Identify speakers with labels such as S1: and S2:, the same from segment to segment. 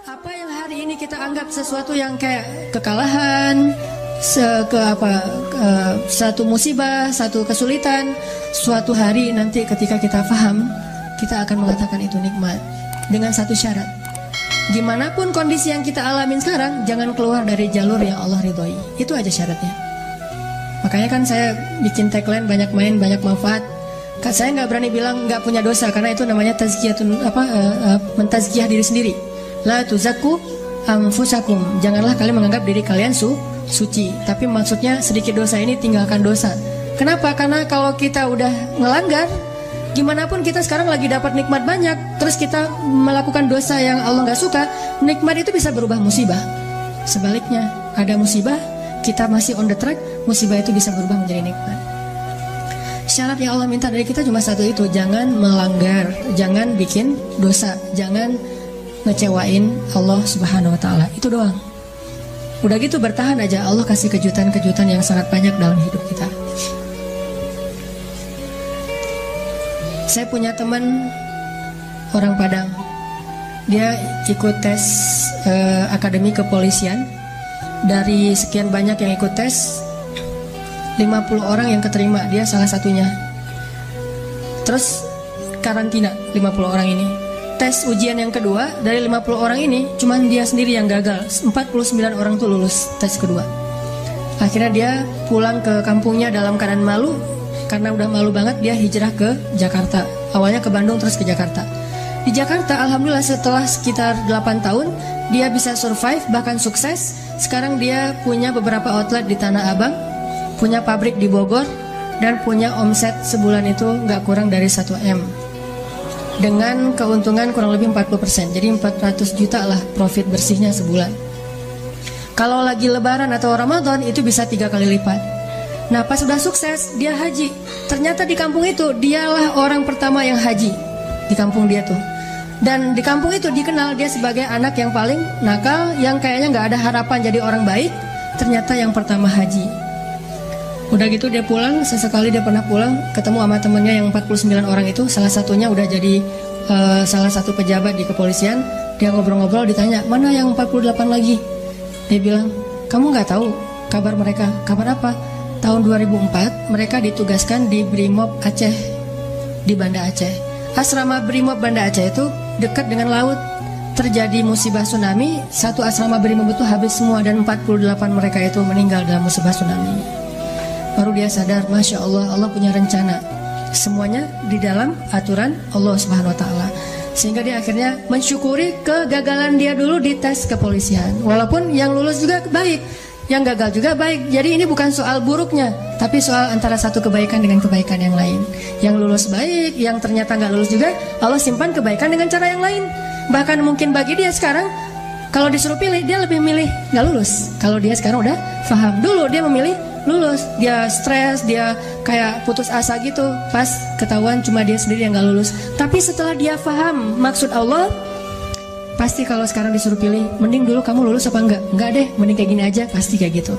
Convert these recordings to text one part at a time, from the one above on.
S1: Apa yang hari ini kita anggap sesuatu yang kayak kekalahan, satu musibah, satu kesulitan, suatu hari nanti ketika kita paham, kita akan mengatakan itu nikmat. Dengan satu syarat, gimana pun kondisi yang kita alamin sekarang, jangan keluar dari jalur yang Allah ridhoi. Itu aja syaratnya. Makanya kan saya bikin tagline banyak main, banyak manfaat. Saya nggak berani bilang nggak punya dosa, karena itu namanya tazkiyatun, mentazkiyah diri sendiri. La tuzakku anfusakum. Janganlah kalian menganggap diri kalian suci. Tapi maksudnya sedikit dosa ini tinggalkan dosa. Kenapa? Karena kalau kita udah ngelanggar, gimana pun kita sekarang lagi dapat nikmat banyak, terus kita melakukan dosa yang Allah nggak suka, nikmat itu bisa berubah musibah. Sebaliknya, ada musibah, kita masih on the track, musibah itu bisa berubah menjadi nikmat. Syarat yang Allah minta dari kita cuma satu itu, jangan melanggar, jangan bikin dosa, jangan ngecewain Allah Subhanahu wa Ta'ala. Itu doang. Udah gitu bertahan aja, Allah kasih kejutan-kejutan yang sangat banyak dalam hidup kita. Saya punya teman orang Padang. Dia ikut tes akademi kepolisian. Dari sekian banyak yang ikut tes, 50 orang yang keterima, dia salah satunya. Terus karantina 50 orang ini. Tes ujian yang kedua, dari 50 orang ini cuman dia sendiri yang gagal. 49 orang tuh lulus tes kedua. Akhirnya dia pulang ke kampungnya dalam keadaan malu. Karena udah malu banget, dia hijrah ke Jakarta. Awalnya ke Bandung, terus ke Jakarta. Di Jakarta, alhamdulillah setelah sekitar 8 tahun, dia bisa survive, bahkan sukses. Sekarang dia punya beberapa outlet di Tanah Abang, punya pabrik di Bogor, dan punya omset sebulan itu nggak kurang dari 1 M. Dengan keuntungan kurang lebih 40%. Jadi 400 juta lah profit bersihnya sebulan. Kalau lagi lebaran atau Ramadan, itu bisa 3 kali lipat. Nah pas sudah sukses, dia haji. Ternyata di kampung itu, dialah orang pertama yang haji. Di kampung dia tuh. Dan di kampung itu dikenal dia sebagai anak yang paling nakal, yang kayaknya nggak ada harapan jadi orang baik. Ternyata yang pertama haji. Udah gitu dia pulang, sesekali dia pernah pulang, ketemu sama temennya yang 49 orang itu. Salah satunya udah jadi salah satu pejabat di kepolisian. Dia ngobrol-ngobrol, ditanya, mana yang 48 lagi? Dia bilang, kamu nggak tahu kabar mereka? Kabar apa? Tahun 2004 mereka ditugaskan di Brimob Aceh, di Banda Aceh. Asrama Brimob Banda Aceh itu dekat dengan laut. Terjadi musibah tsunami, satu asrama Brimob itu habis semua, dan 48 mereka itu meninggal dalam musibah tsunami. Baru dia sadar, Masya Allah, Allah punya rencana. Semuanya di dalam aturan Allah Subhanahu wa Ta'ala. Sehingga dia akhirnya mensyukuri kegagalan dia dulu di tes kepolisian. Walaupun yang lulus juga baik, yang gagal juga baik. Jadi ini bukan soal buruknya, tapi soal antara satu kebaikan dengan kebaikan yang lain. Yang lulus baik, yang ternyata nggak lulus juga, Allah simpan kebaikan dengan cara yang lain. Bahkan mungkin bagi dia sekarang, kalau disuruh pilih, dia lebih milih nggak lulus. Kalau dia sekarang udah paham, dulu dia memilih lulus, dia stres, dia kayak putus asa gitu. Pas ketahuan cuma dia sendiri yang gak lulus. Tapi setelah dia paham maksud Allah, pasti kalau sekarang disuruh pilih, mending dulu kamu lulus apa enggak? Enggak deh, mending kayak gini aja, pasti kayak gitu.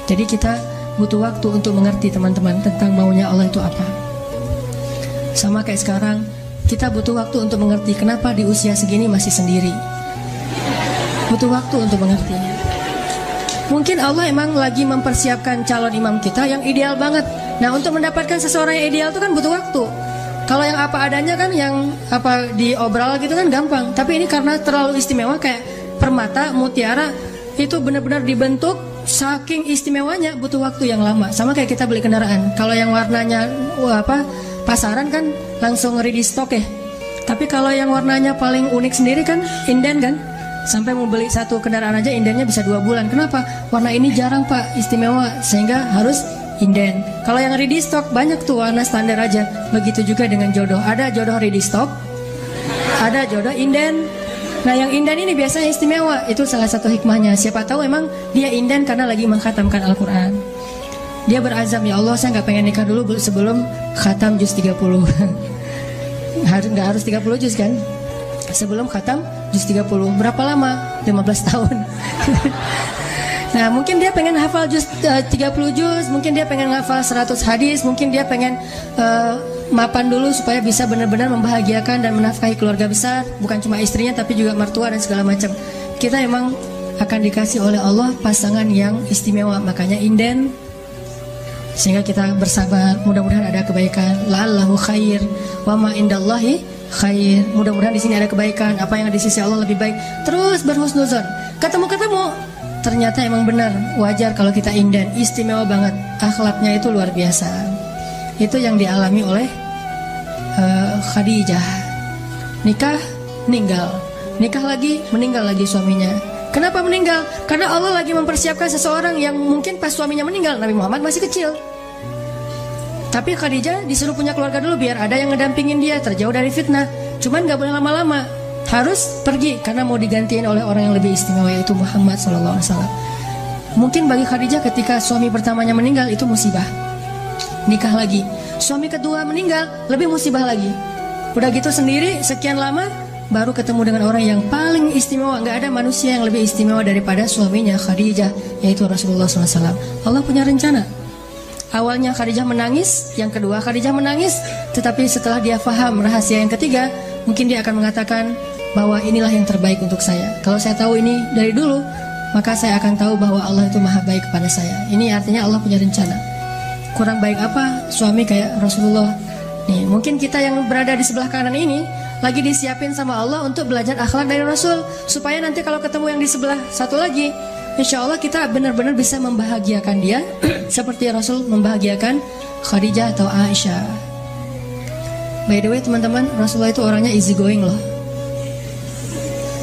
S1: Jadi kita butuh waktu untuk mengerti teman-teman tentang maunya Allah itu apa. Sama kayak sekarang, kita butuh waktu untuk mengerti kenapa di usia segini masih sendiri. Butuh waktu untuk mengertinya. Mungkin Allah emang lagi mempersiapkan calon imam kita yang ideal banget. Nah untuk mendapatkan seseorang yang ideal itu kan butuh waktu. Kalau yang apa adanya kan, yang apa diobral gitu kan gampang. Tapi ini karena terlalu istimewa, kayak permata, mutiara, itu benar-benar dibentuk saking istimewanya, butuh waktu yang lama. Sama kayak kita beli kendaraan. Kalau yang warnanya pasaran kan langsung ready stock ya. Tapi kalau yang warnanya paling unik sendiri kan inden kan. Sampai mau beli satu kendaraan aja indennya bisa 2 bulan. Kenapa? Warna ini jarang pak, istimewa, sehingga harus inden. Kalau yang ready stock banyak tuh warna standar aja. Begitu juga dengan jodoh. Ada jodoh ready stock, ada jodoh inden. Nah yang inden ini biasanya istimewa. Itu salah satu hikmahnya. Siapa tahu emang dia inden karena lagi mengkhatamkan Al-Quran. Dia berazam, ya Allah saya gak pengen nikah dulu sebelum khatam juz 30. Nggak harus 30 juz kan? Sebelum khatam juz 30. Berapa lama? 15 tahun. Nah mungkin dia pengen hafal juz 30 juz, mungkin dia pengen hafal 100 hadis, mungkin dia pengen mapan dulu supaya bisa benar-benar membahagiakan dan menafkahi keluarga besar, bukan cuma istrinya tapi juga mertua dan segala macam. Kita emang akan dikasih oleh Allah pasangan yang istimewa, makanya inden, sehingga kita bersabar. Mudah-mudahan ada kebaikan. La'allahu khair wa ma indallahi khair. Mudah-mudahan di sini ada kebaikan, apa yang ada di sisi Allah lebih baik. Terus berhusnuzon. Ketemu-ketemu ternyata emang benar, wajar kalau kita inden, istimewa banget, akhlaknya itu luar biasa. Itu yang dialami oleh Khadijah. Nikah, meninggal. Nikah lagi, meninggal lagi suaminya. Kenapa meninggal? Karena Allah lagi mempersiapkan seseorang yang mungkin pas suaminya meninggal, Nabi Muhammad masih kecil. Tapi Khadijah disuruh punya keluarga dulu biar ada yang ngedampingin dia, terjauh dari fitnah. Cuman gak boleh lama-lama, harus pergi karena mau digantiin oleh orang yang lebih istimewa, yaitu Muhammad SAW. Mungkin bagi Khadijah ketika suami pertamanya meninggal itu musibah, nikah lagi. Suami kedua meninggal, lebih musibah lagi. Udah gitu sendiri, sekian lama baru ketemu dengan orang yang paling istimewa. Gak ada manusia yang lebih istimewa daripada suaminya Khadijah, yaitu Rasulullah SAW. Allah punya rencana. Awalnya Khadijah menangis, yang kedua Khadijah menangis, tetapi setelah dia paham rahasia yang ketiga, mungkin dia akan mengatakan bahwa inilah yang terbaik untuk saya. Kalau saya tahu ini dari dulu, maka saya akan tahu bahwa Allah itu maha baik kepada saya. Ini artinya Allah punya rencana. Kurang baik apa suami kayak Rasulullah? Nih, mungkin kita yang berada di sebelah kanan ini lagi disiapin sama Allah untuk belajar akhlak dari Rasul, supaya nanti kalau ketemu yang di sebelah satu lagi, insya Allah kita benar-benar bisa membahagiakan dia seperti Rasul membahagiakan Khadijah atau Aisyah. By the way teman-teman, Rasulullah itu orangnya easy going loh.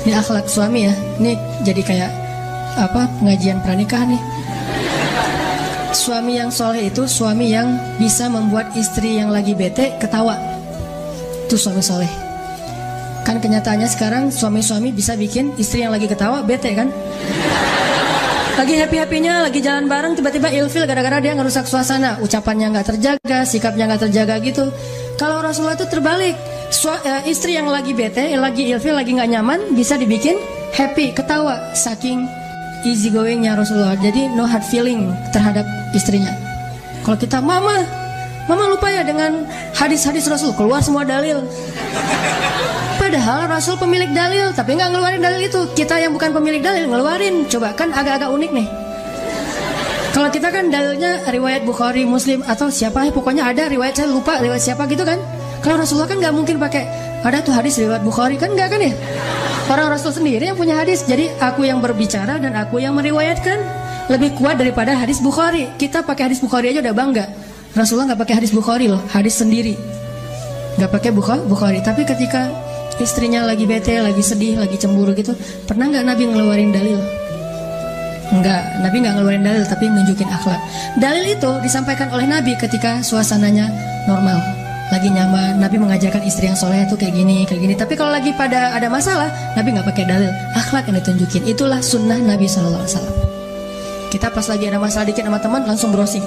S1: Ini akhlak suami ya. Ini jadi kayak apa, pengajian pranikah nih. Suami yang soleh itu suami yang bisa membuat istri yang lagi bete ketawa. Itu suami soleh. Kan kenyataannya sekarang suami-suami bisa bikin istri yang lagi ketawa bete kan. Lagi happy-happynya, lagi jalan bareng, tiba-tiba ilfil gara-gara dia ngerusak suasana. Ucapannya gak terjaga, sikapnya gak terjaga gitu. Kalau Rasulullah itu terbalik. Istri yang lagi bete, lagi ilfil, lagi gak nyaman, bisa dibikin happy, ketawa. Saking easy goingnya Rasulullah. Jadi no hard feeling terhadap istrinya. Kalau kita mama lupa ya dengan hadis-hadis Rasul, keluar semua dalil. Padahal Rasul pemilik dalil, tapi nggak ngeluarin dalil itu. Kita yang bukan pemilik dalil ngeluarin. Coba, kan agak-agak unik nih. Kalau kita kan dalilnya riwayat Bukhari, Muslim, atau siapa, pokoknya ada riwayat, saya lupa riwayat siapa gitu kan. Kalau Rasulullah kan nggak mungkin pakai ada tuh hadis riwayat Bukhari, kan nggak kan ya. Orang Rasul sendiri yang punya hadis. Jadi aku yang berbicara dan aku yang meriwayatkan lebih kuat daripada hadis Bukhari. Kita pakai hadis Bukhari aja udah bangga. Rasulullah nggak pakai hadis Bukhari loh, hadis sendiri, nggak pakai Bukhari. Tapi ketika istrinya lagi bete, lagi sedih, lagi cemburu gitu, pernah nggak Nabi ngeluarin dalil? Enggak, Nabi nggak ngeluarin dalil, tapi nunjukin akhlak. Dalil itu disampaikan oleh Nabi ketika suasananya normal, lagi nyaman. Nabi mengajarkan istri yang soleh itu kayak gini, kayak gini. Tapi kalau lagi pada ada masalah, Nabi nggak pakai dalil, akhlak yang ditunjukin. Itulah sunnah Nabi SAW. Kita pas lagi ada masalah dikit sama teman, langsung browsing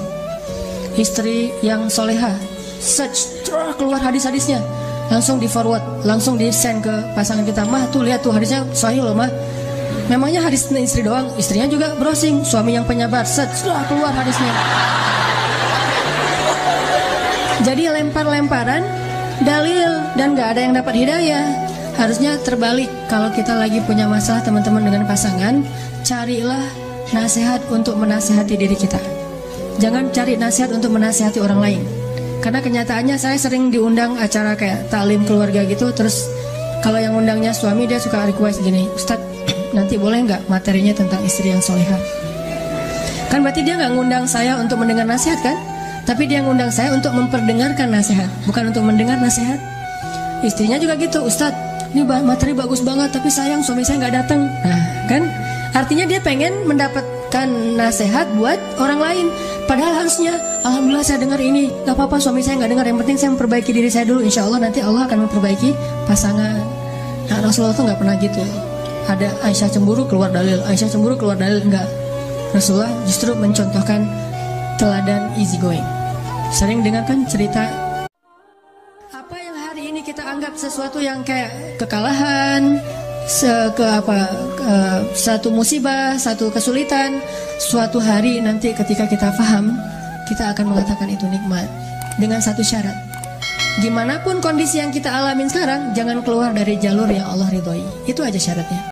S1: istri yang soleha, search, keluar hadis-hadisnya, langsung di forward, langsung di send ke pasangan kita. Mah tuh lihat tuh hadisnya sahih loh mah. Memangnya hadis istri doang, istrinya juga browsing. Suami yang penyabar, search, keluar hadisnya. Jadi lempar-lemparan dalil dan gak ada yang dapat hidayah. Harusnya terbalik. Kalau kita lagi punya masalah teman-teman dengan pasangan, carilah nasihat untuk menasihati diri kita. Jangan cari nasihat untuk menasihati orang lain. Karena kenyataannya saya sering diundang acara kayak taklim keluarga gitu. Terus kalau yang undangnya suami, dia suka request gini, Ustadz, nanti boleh nggak materinya tentang istri yang solehah? Kan berarti dia nggak ngundang saya untuk mendengar nasihat kan? Tapi dia ngundang saya untuk memperdengarkan nasihat, bukan untuk mendengar nasihat. Istrinya juga gitu, Ustadz, ini materi bagus banget, tapi sayang suami saya nggak datang. Nah kan, artinya dia pengen mendapatkan nasihat buat orang lain. Padahal harusnya, alhamdulillah saya dengar ini, gak apa-apa suami saya gak dengar, yang penting saya memperbaiki diri saya dulu, insya Allah nanti Allah akan memperbaiki pasangan. Nah Rasulullah tuh gak pernah gitu. Ada Aisyah cemburu keluar dalil, Aisyah cemburu keluar dalil, enggak. Rasulullah justru mencontohkan teladan easy going. Sering dengarkan cerita apa yang hari ini kita anggap sesuatu yang kayak kekalahan, satu musibah, satu kesulitan. Suatu hari nanti ketika kita paham, kita akan mengatakan itu nikmat. Dengan satu syarat, Gimana pun kondisi yang kita alamin sekarang, jangan keluar dari jalur yang Allah ridhoi. Itu aja syaratnya.